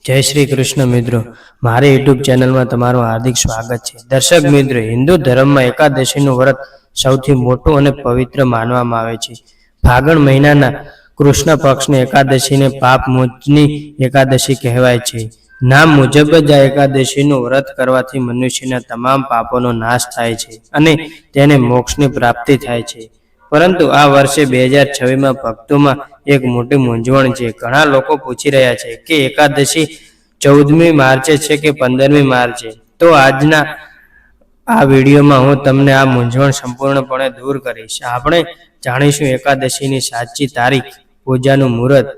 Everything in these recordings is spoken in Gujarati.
जय श्री कृष्ण मित्रों, मारे यूट्यूब चैनल में तमाરું हार्दिक स्वागत है। दर्शक मित्रों, हिंदू धर्म में एकादशीનું વ્રત સૌથી મોટું અને પવિત્ર માનવામાં આવે છે। ફાગણ મહિનાના કૃષ્ણ પક્ષની એકાદશીને પાપમોચની એકાદશી કહેવાય છે। નામ મુજબ જ આ એકાદશીનું વ્રત કરવાથી મનુષ્યના તમામ પાપોનો નાશ થાય છે અને તેને મોક્ષની પ્રાપ્તિ થાય છે। પરંતુ આ વર્ષે 2026 માં ભક્તોમાં એક મોટી મૂંઝવણ છે। ઘણા લોકો પૂછી રહ્યા છે કે એકાદશી 14મી માર્ચે છે કે 15મી માર્ચે। તો આજના આ વિડીયોમાં હું તમને આ મૂંઝવણ સંપૂર્ણપણે દૂર કરીશ। આપણે જાણીશું એકાદશીની સાચી તારીખ, પૂજાનું મુહૂર્ત,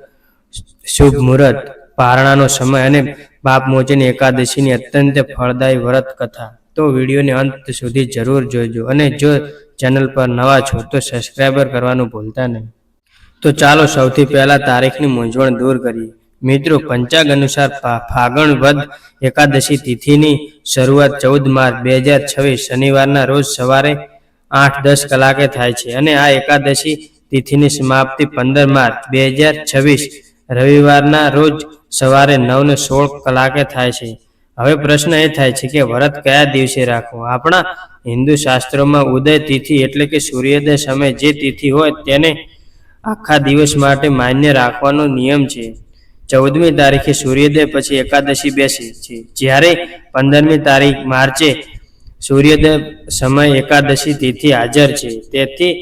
શુભ મુહૂર્ત, પારણાનો સમય અને પાપમોચની એકાદશીની અત્યંત ફળદાયી વ્રત કથા। તો વિડીયોને અંત સુધી જરૂર જોજો અને જો ચેનલ પર નવા છો તો સબસ્ક્રાઇબ કરવાનું ભૂલતા નહીં। તો ચાલો સૌથી પહેલા તારીખની મૂંઝવણ દૂર કરીએ। મિત્રો, પંચાંગ અનુસાર ફાગણ વદ એકાદશી તિથિની શરૂઆત 14 માર્ચ 2026 શનિવારના રોજ સવારે 8:10 કલાકે થાય છે અને આ એકાદશી તિથિની સમાપ્તિ 15 માર્ચ 2026 રવિવારના રોજ સવારે 9:16 કલાકે થાય છે। હવે પ્રશ્ન એ થાય છે કે વ્રત કયા દિવસે રાખવું। આપણા હિન્દુ શાસ્ત્રોમાં ઉદય તિથિ એટલે કે સૂર્યોદય સમય જે તિથિ હોય તેને આખા દિવસ માટે માન્ય રાખવાનો નિયમ છે। 14મી તારીખે સૂર્યોદય પછી એકાદશી બેસે છે, જ્યારે 15મી માર્ચે સૂર્યોદય સમય એકાદશી તિથિ હાજર છે। તેથી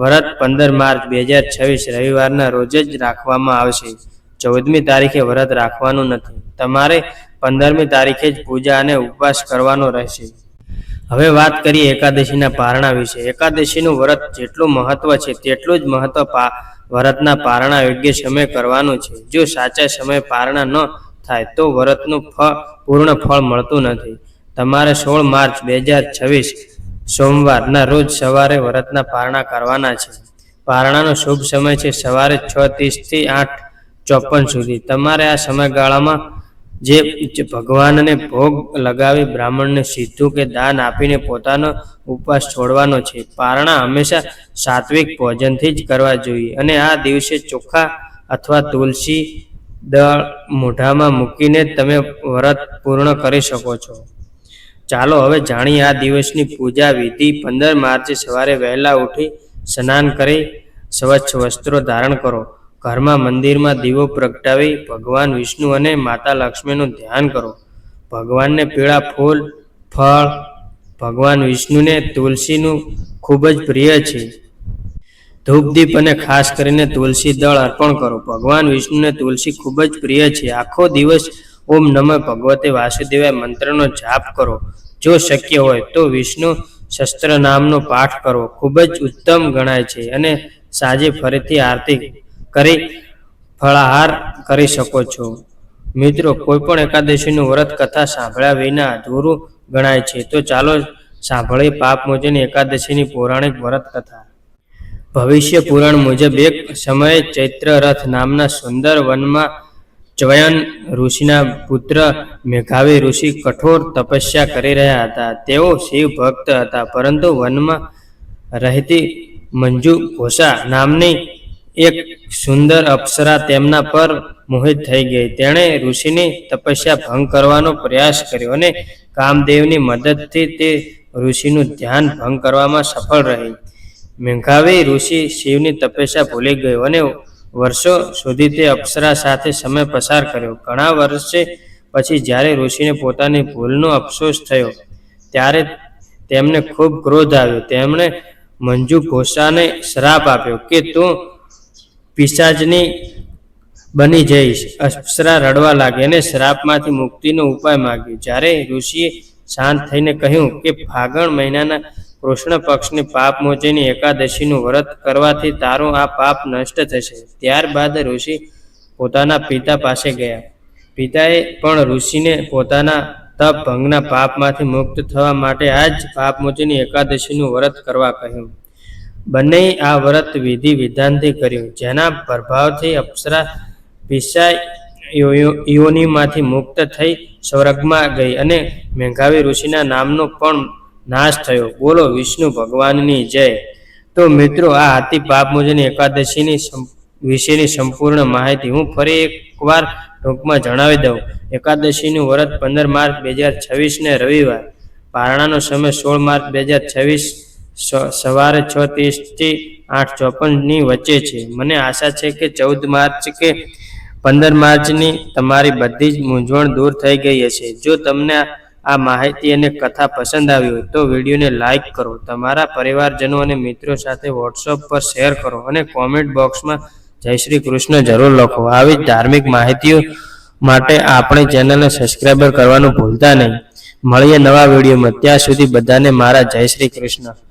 વ્રત 15 માર્ચ 2026 રવિવારના રોજ જ રાખવામાં આવશે। 14મી તારીખે વ્રત રાખવાનું નથી, તમારે 15મી તારીખે જ પૂજા અને ઉપવાસ કરવાનો રહેશે। હવે વાત કરીએ એકાદશીના પારણા વિશે। એકાદશીનું વ્રત જેટલું મહત્વ છે તેટલું જ મહત્વ વ્રતના પારણા યોગ્ય સમય કરવાનું છે। જો સાચા સમય પારણા ન થાય તો વ્રતનું પૂર્ણ ફળ મળતું નથી। તમારે 16 માર્ચ 2026 સોમવારના રોજ સવારે વ્રતના પારણા કરવાના છે। પારણાનો શુભ સમય છે સવારે 6:30 થી 8:54 સુધી। તમારે આ સમયગાળામાં જે ભગવાનને ભોગ લગાવી બ્રાહ્મણને સીધું કે દાન આપીને પોતાનો ઉપવાસ છોડવાનો છે। પારણા હંમેશા સાત્વિક ભોજનથી જ કરવા જોઈએ અને આ દિવસે ચોખા અથવા તુલસી દળ મોઢામાં મૂકીને તમે વ્રત પૂર્ણ કરી શકો છો। ચાલો હવે જાણીએ આ દિવસની પૂજા વિધિ। 15 માર્ચે સવારે વહેલા ઉઠી સ્નાન કરી સ્વચ્છ વસ્ત્રો ધારણ કરો। ઘરમાં મંદિરમાં દીવો પ્રગટાવી ભગવાન વિષ્ણુ અને માતા લક્ષ્મીનું ધ્યાન કરો। ભગવાનને પીળા ફૂલ, ફળ, ભગવાન વિષ્ણુને તુલસીનું ખૂબ જ પ્રિય છે। ધૂપ દીપ અને ખાસ કરીને તુલસી દળ અર્પણ કરો। ભગવાન વિષ્ણુને તુલસી ખૂબ જ પ્રિય છે। આખો દિવસ ઓમ નમઃ ભગવતે વાસુદેવાય મંત્રનો જાપ કરો। જો શક્ય હોય તો વિષ્ણુ સહસ્ત્ર નામનો પાઠ કરવો ખૂબ જ ઉત્તમ ગણાય છે અને સાંજે ફરીથી આરતી કરી ફળાહાર કરી શકો છો। મિત્રો, કોઈ પણ એકાદશીનું વ્રત કથા સાંભળ્યા વિના અધૂરું ગણાય છે। તો ચાલો સાંભળીએ પાપમોચની એકાદશીની પૌરાણિક વ્રત કથા। ભવિષ્ય પુરાણ મુજબ એક સમયે ચૈત્ર રથ નામના સુંદર વનમાં ચ્યવન ઋષિના પુત્ર મેઘાવી ઋષિ કઠોર તપસ્યા કરી રહ્યા હતા। તેઓ શિવ ભક્ત હતા, પરંતુ વનમાં રહેતી મંજુ ઘોષા નામની એક સુંદર અપ્સરા તેમના પર મોહિત થઈ ગઈ। તેણે ઋષિની તપસ્યા ભંગ કરવાનો પ્રયાસ કર્યો અને કામદેવની મદદથી તે ઋષિનું ધ્યાન ભંગ કરવામાં સફળ રહી। મેઘાવી ઋષિ શિવની તપસ્યા ભૂલી ગયો અને વર્ષો સુધી તે અપ્સરા સાથે સમય પસાર કર્યો। ઘણા વર્ષે પછી જ્યારે ઋષિને પોતાની ભૂલનો અફસોસ થયો ત્યારે તેમને ખૂબ ક્રોધ આવ્યો। તેમણે મંજુ ઘોષાને શ્રાપ આપ્યો કે તું પિશાચની બની જઈશ। અપ્સરા રડવા લાગી અને શ્રાપમાંથી મુક્તિનો ઉપાય માંગ્યો। જ્યારે ઋષિએ શાંત થઈને કહ્યું કે ફાગણ મહિનાના કૃષ્ણ પક્ષની પાપમોચની એકાદશીનું વ્રત કરવાથી તારું આ પાપ નષ્ટ થશે। ત્યારબાદ ઋષિ પોતાના પિતા પાસે ગયા। પિતાએ પણ ઋષિને પોતાના તપ ભંગના પાપમાંથી મુક્ત થવા માટે આ જ પાપમોચની એકાદશીનું વ્રત કરવા કહ્યું। બંનેએ આ વ્રત વિધિ વિધાનથી કર્યું, જેના પ્રભાવથી અપ્સરા પિશાચ યોનિમાંથી મુક્ત થઈ સ્વર્ગમાં ગઈ અને મેઘાવી ઋષિના નામનો પણ નાશ થયો। બોલો વિષ્ણુ ભગવાનની જય। તો મિત્રો, આ હતી પાપમોચની એકાદશીની વિશેની સંપૂર્ણ માહિતી। હું ફરી એકવાર ટૂંકમાં જણાવી દઉં. એકાદશીનું વ્રત 15 માર્ચ 2026 ને રવિવાર. પારણાનો સમય 16 માર્ચ 2026 સવારે 6:30 થી 8:54 ની વચ્ચે છે. મને આશા છે કે 14 માર્ચ કે 15 માર્ચની તમારી બધી જ મૂંઝવણ દૂર થઈ ગઈ હશે. જો તમને આ માહિતી અને કથા પસંદ આવી હોય તો વિડીયોને લાઈક કરો, તમારા પરિવારજનો અને મિત્રો સાથે વોટ્સએપ પર શેર કરો અને કોમેન્ટ બોક્સમાં જય શ્રી કૃષ્ણ જરૂર લખો. આવી જ ધાર્મિક માહિતીઓ માટે આપણી ચેનલને સબસ્ક્રાઇબ કરવાનું ભૂલતા નહીં. મળીએ નવા વિડીયોમાં. ત્યાં સુધી બધાને મારા જય શ્રી કૃષ્ણ.